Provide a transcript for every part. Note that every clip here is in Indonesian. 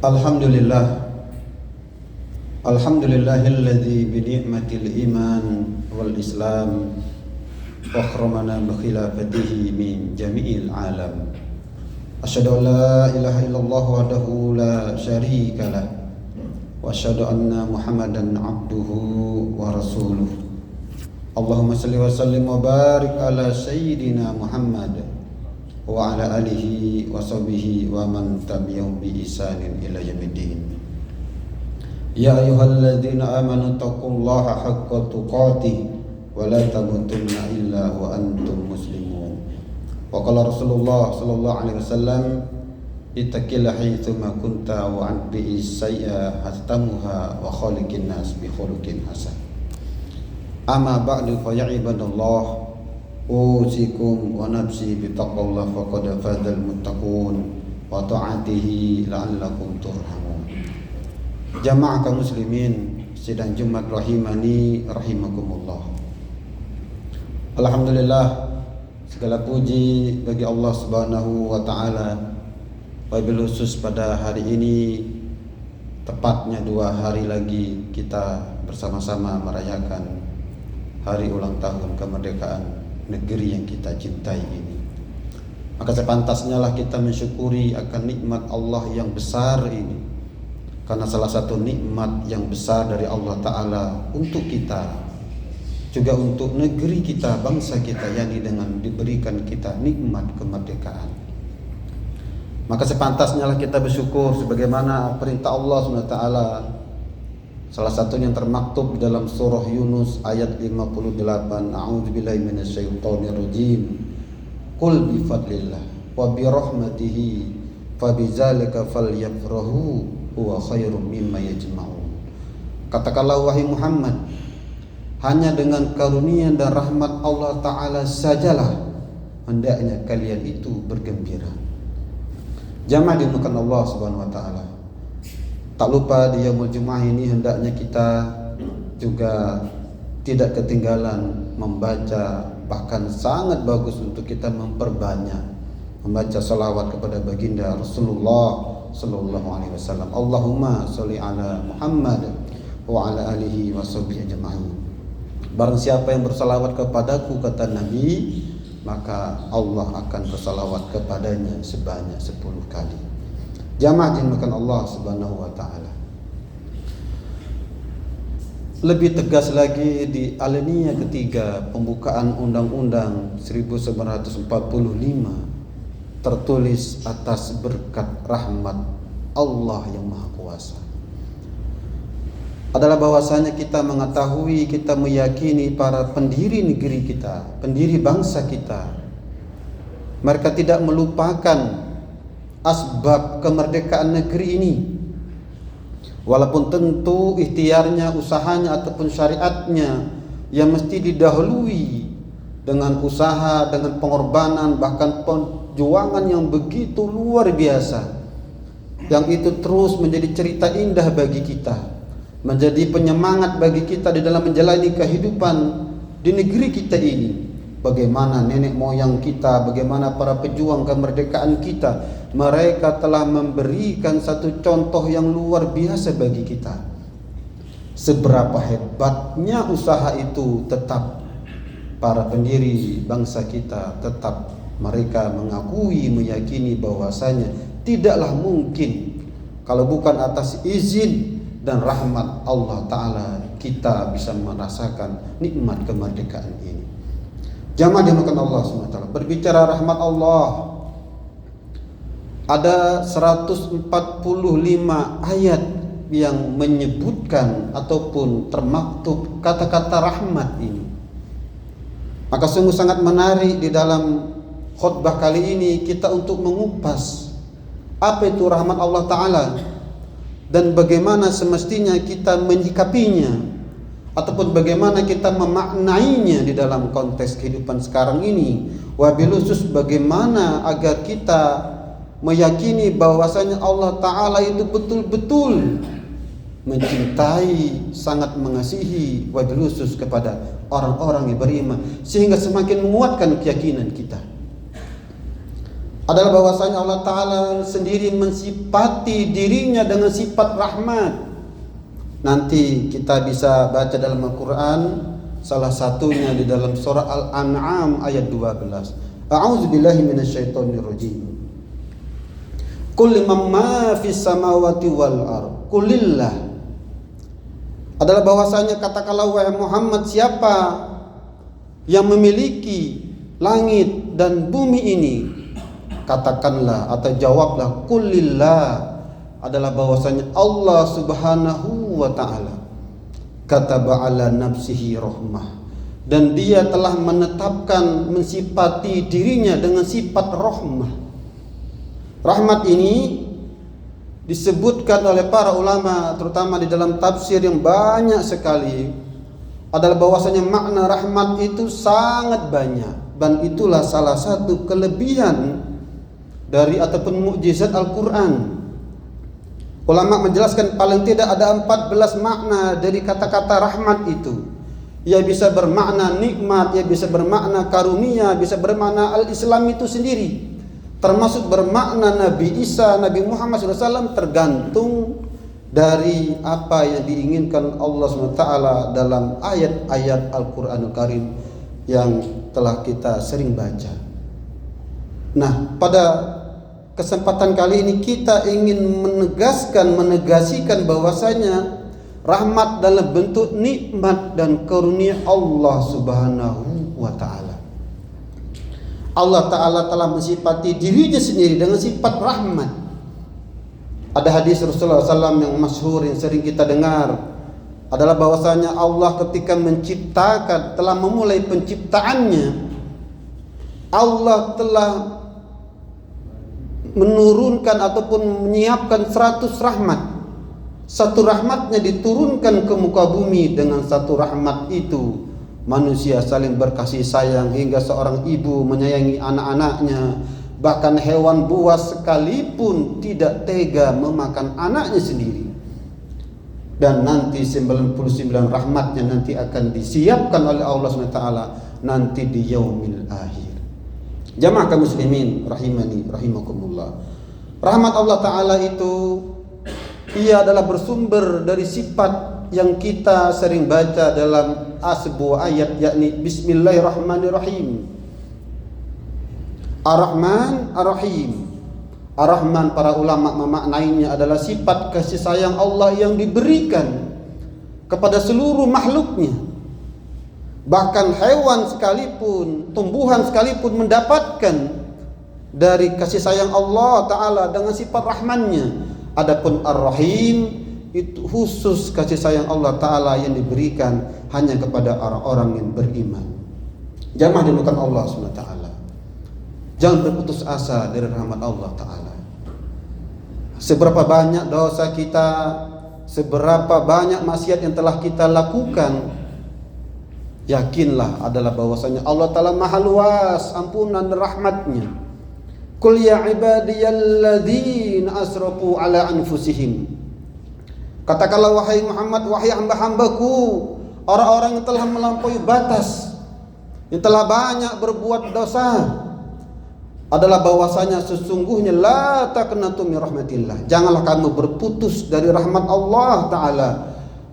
Alhamdulillah, alhamdulillahilladzi bi ni'matil iman wal islam wa akhramana bi khilafatihi min jami'il alam. Asyhadu an la ilaha illallah wahdahu la syarika lah wa asyhadu anna Muhammadan abduhu wa rasuluh. Allahumma salli wa sallim wa barik ala sayyidina Muhammad wa ala alihi wa sahbihi wa man tabi'ahum bi ihsanin ila yaumiddin. Ya ayyuhalladzina amanu taqullaha haqqa tuqatih wa la tamutunna illa wa antum muslimun. Wa qala Rasulullah sallallahu alaihi wasallam, ittaqilla haitsuma kunta wa anbi sayya hastamuha wa khaliqin nas bi khuluqin hasan. Amma ba'du fa ya ibadallah, usikum wa nafsi bittaqwallah faqad fazal muttaqun wa ta'atihi la'allakum turhamun. Jamaah kaum muslimin sidang Jumat rahimani rahimakumullah. Alhamdulillah, segala puji bagi Allah Subhanahu wa taala. Wabil khusus pada hari ini, tepatnya 2 hari lagi kita bersama-sama merayakan hari ulang tahun kemerdekaan negeri yang kita cintai ini. Maka sepantasnya lah kita mensyukuri akan nikmat Allah yang besar ini, karena salah satu nikmat yang besar dari Allah Ta'ala untuk kita, juga untuk negeri kita, bangsa kita, yakni dengan diberikan kita nikmat kemerdekaan. Maka sepantasnya lah kita bersyukur sebagaimana perintah Allah SWT. Salah satunya yang termaktub dalam surah Yunus ayat 58. A'udzubillahi minasyaitonir rajim. Qul bi fadlillah wa bi rahmatihi fabidzalika falyafrahu huwa khairum mimma yajma'un. Katakanlah wahai Muhammad, hanya dengan karunia dan rahmat Allah Ta'ala sajalah hendaknya kalian itu bergembira. Jamaah dimuliakan Allah Subhanahu wa taala. Tak lupa di Yaumul Jumaah ini hendaknya kita juga tidak ketinggalan membaca, bahkan sangat bagus untuk kita memperbanyak membaca salawat kepada baginda Rasulullah sallallahu alaihi wasallam. Allahumma sholli ala Muhammad wa ala alihi wa sahbihi ajma'in. Barang siapa yang bersalawat kepadaku, kata Nabi, maka Allah akan bersalawat kepadanya sebanyak 10 kali. Jamaah dimuliakan Allah Subhanahu wa taala. Lebih tegas lagi di alinea ketiga pembukaan Undang-Undang 1945 tertulis atas berkat rahmat Allah yang Maha Kuasa adalah bahwasanya kita mengetahui, kita meyakini para pendiri negeri kita, pendiri bangsa kita, mereka tidak melupakan asbab kemerdekaan negeri ini. Walaupun tentu ikhtiarnya, usahanya ataupun syariatnya yang mesti didahului dengan usaha, dengan pengorbanan, bahkan perjuangan yang begitu luar biasa, yang itu terus menjadi cerita indah bagi kita, menjadi penyemangat bagi kita di dalam menjalani kehidupan di negeri kita ini. Bagaimana nenek moyang kita, bagaimana para pejuang kemerdekaan kita, mereka telah memberikan satu contoh yang luar biasa bagi kita. Seberapa hebatnya usaha itu, tetap para pendiri bangsa kita, tetap mereka mengakui, meyakini bahwasanya tidaklah mungkin kalau bukan atas izin dan rahmat Allah Ta'ala kita bisa merasakan nikmat kemerdekaan ini. Jamaah dimuliakan Allah SWT. Berbicara rahmat Allah, ada 145 ayat yang menyebutkan ataupun termaktub kata-kata rahmat ini. Maka sungguh sangat menarik di dalam khutbah kali ini kita untuk mengupas apa itu rahmat Allah Ta'ala dan bagaimana semestinya kita menyikapinya, ataupun bagaimana kita memaknainya di dalam konteks kehidupan sekarang ini. Wabil khusus bagaimana agar kita meyakini bahwasanya Allah Ta'ala itu betul-betul mencintai, sangat mengasihi, wabil khusus kepada orang-orang yang beriman, sehingga semakin menguatkan keyakinan kita. adalah bahwasanya Allah Ta'ala sendiri mensifati dirinya dengan sifat rahmat. Nanti kita bisa baca dalam Al-Quran, salah satunya di dalam surah Al-An'am ayat 12. A'udzubillahi minasyaitonirrajim. Qul liman ma fis samawati wal ard. Qulillah. Adalah bahwasanya katakanlah wahai Muhammad, siapa yang memiliki langit dan bumi ini? Katakanlah atau jawablah, qulillah, adalah bahwasanya Allah Subhanahu wa taala kataba ala nafsihi rahmah, dan dia telah menetapkan mensifati dirinya dengan sifat rahmah. Rahmat ini disebutkan oleh para ulama terutama di dalam tafsir yang banyak sekali, adalah bahwasanya makna rahmat itu sangat banyak, dan itulah salah satu kelebihan dari ataupun mukjizat Al-Quran. Ulama menjelaskan paling tidak ada 14 makna dari kata-kata rahmat itu. Ia bisa bermakna nikmat, ia bisa bermakna karunia, bisa bermakna al-Islam itu sendiri, termasuk bermakna Nabi Isa, Nabi Muhammad SAW, tergantung dari apa yang diinginkan Allah SWT dalam ayat-ayat Al-Quranul Karim yang telah kita sering baca. Nah, pada kesempatan kali ini kita ingin menegasikan bahwasanya rahmat dalam bentuk nikmat dan karunia Allah Subhanahu wa taala. Allah Ta'ala telah mensifati dirinya sendiri dengan sifat rahmat. Ada hadis Rasulullah SAW yang masyhur yang sering kita dengar, adalah bahwasanya Allah ketika menciptakan, telah memulai penciptaannya, Allah telah menurunkan ataupun menyiapkan 100 rahmat. Satu rahmatnya diturunkan ke muka bumi. Dengan satu rahmat itu manusia saling berkasih sayang, hingga seorang ibu menyayangi anak-anaknya. Bahkan hewan buas sekalipun tidak tega memakan anaknya sendiri. Dan nanti 99 rahmatnya nanti akan disiapkan oleh Allah SWT nanti di yaumil akhir. Jamaah kaum muslimin rahimani rahimakumullah. Rahmat Allah Ta'ala itu, ia adalah bersumber dari sifat yang kita sering baca dalam sebuah ayat, yakni Bismillahirrahmanirrahim. Ar-Rahman Ar-Rahim. Ar-Rahman, para ulama memaknainya adalah sifat kasih sayang Allah yang diberikan kepada seluruh makhluknya. Bahkan hewan sekalipun, tumbuhan sekalipun mendapatkan dari kasih sayang Allah Ta'ala dengan sifat rahmannya. Adapun Ar-Rahim itu khusus kasih sayang Allah Ta'ala yang diberikan hanya kepada orang-orang yang beriman. Jamaah dimuliakan Allah SWT. Jangan berputus asa dari rahmat Allah Ta'ala. Seberapa banyak dosa kita, seberapa banyak maksiat yang telah kita lakukan, yakinlah adalah bahwasanya Allah Ta'ala maha luas ampunan dan rahmatnya. Qul ya ibadiyalladzina asrafu ala anfusihim. Katakanlah wahai Muhammad, wahai hamba-hambaku, orang-orang yang telah melampaui batas, yang telah banyak berbuat dosa, adalah bahwasanya sesungguhnya la taqnatu min rahmatillah. Janganlah kamu berputus dari rahmat Allah Ta'ala.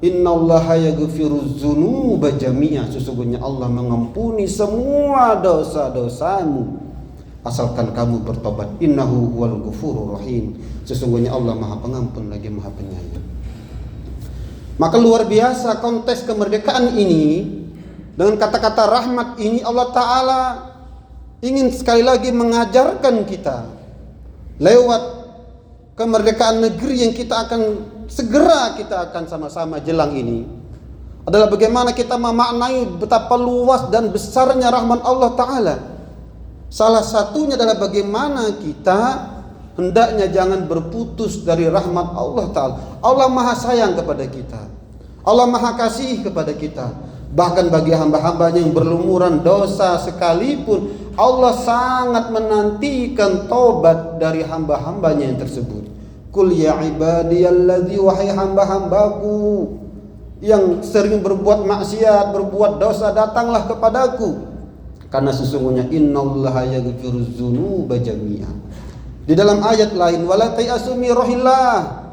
Innallaha yaghfiruz dzunuba jami'a. Sesungguhnya Allah mengampuni semua dosa-dosamu asalkan kamu bertobat. Innahu huwal ghafurur rahim. Sesungguhnya Allah Maha Pengampun lagi Maha Penyayang. Maka luar biasa konteks kemerdekaan ini. Dengan kata-kata rahmat ini Allah Ta'ala ingin sekali lagi mengajarkan kita lewat kemerdekaan negeri yang kita akan segera sama-sama jelang ini, adalah bagaimana kita memaknai betapa luas dan besarnya rahmat Allah Ta'ala. Salah satunya adalah bagaimana kita hendaknya jangan berputus dari rahmat Allah Ta'ala. Allah Maha sayang kepada kita, Allah Maha kasih kepada kita. Bahkan bagi hamba-hambanya yang berlumuran dosa sekalipun, Allah sangat menantikan taubat dari hamba-hambanya yang tersebut. Qul ya ibadiyalladzi, wahai hamba-hambaku yang sering berbuat maksiat, berbuat dosa, datanglah kepadaku. Karena sesungguhnya innallaha yaghfiruz dzunuba jami'a. Di dalam ayat lain, wala tayasu min rahillah.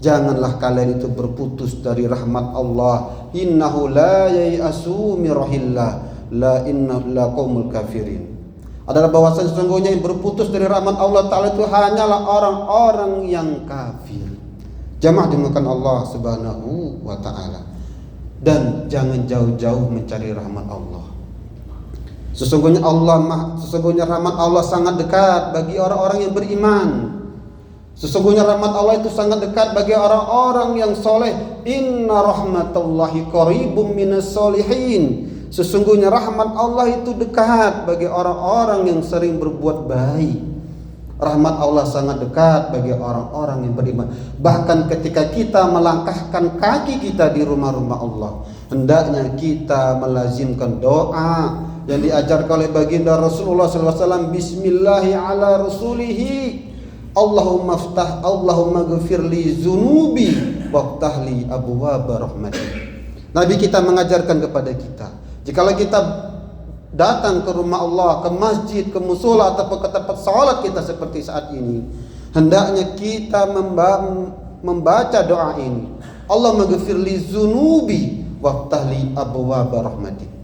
Janganlah kalian itu berputus dari rahmat Allah. Innahu la yayasu min rahillah la inna la qaumul kafirin. Adalah bahwasanya sesungguhnya yang berputus dari rahmat Allah Ta'ala itu hanyalah orang-orang yang kafir. Jamaah dimuliakan Allah Subhanahu wa Ta'ala. Dan jangan jauh-jauh mencari rahmat Allah. Sesungguhnya rahmat Allah sangat dekat bagi orang-orang yang beriman. Sesungguhnya rahmat Allah itu sangat dekat bagi orang-orang yang soleh. Inna rahmatallahi qaribum minas solihin. Sesungguhnya rahmat Allah itu dekat bagi orang-orang yang sering berbuat baik. Rahmat Allah sangat dekat bagi orang-orang yang beriman. Bahkan ketika kita melangkahkan kaki kita di rumah-rumah Allah, hendaknya kita melazimkan doa yang diajarkan oleh baginda Rasulullah SAW. Bismillahi ala rasulihi. Allahumma ghafirli zunubi waftahli abwaaba rahmatik. Nabi kita mengajarkan kepada kita, jikalau kita datang ke rumah Allah, ke masjid, ke musola atau ke tempat salat kita seperti saat ini, hendaknya kita membaca doa ini. Allahumma ghafirli zunubi waftahli abwaaba rahmatik.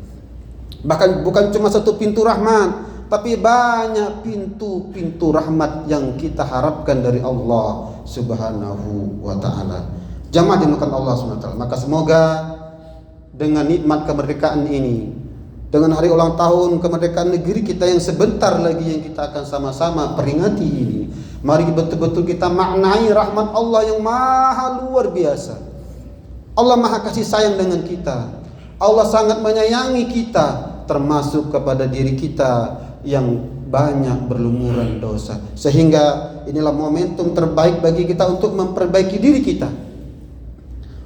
Bahkan bukan cuma satu pintu rahmat, tapi banyak pintu-pintu rahmat yang kita harapkan dari Allah Subhanahu wa Ta'ala. Jamaah dimuliakan Allah Subhanahu wa Ta'ala. Maka semoga dengan nikmat kemerdekaan ini, dengan hari ulang tahun kemerdekaan negeri kita yang sebentar lagi yang kita akan sama-sama peringati ini, mari betul-betul kita maknai rahmat Allah yang maha luar biasa. Allah maha kasih sayang dengan kita. Allah sangat menyayangi kita, termasuk kepada diri kita yang banyak berlumuran dosa. Sehingga inilah momentum terbaik bagi kita untuk memperbaiki diri kita,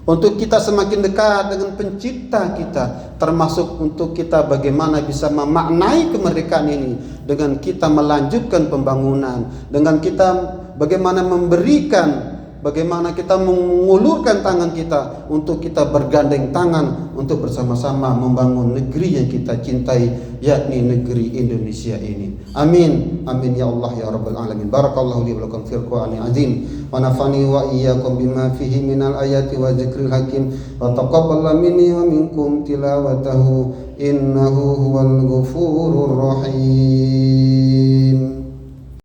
untuk kita semakin dekat dengan pencipta kita, termasuk untuk kita bagaimana bisa memaknai kemerdekaan ini dengan kita melanjutkan pembangunan, dengan kita bagaimana memberikan, bagaimana kita mengulurkan tangan kita untuk kita bergandeng tangan untuk bersama-sama membangun negeri yang kita cintai, yakni negeri Indonesia ini. Amin. Amin ya Allah ya Rabbal Alamin. Barakallahu li wa lakum fil Qur'anil azim wa nafani wa iyyakum bima fihi minal ayati wa dzikril hakim wa taqabbal minni wa minkum tilawatahu innahu huwal ghafurur rahim.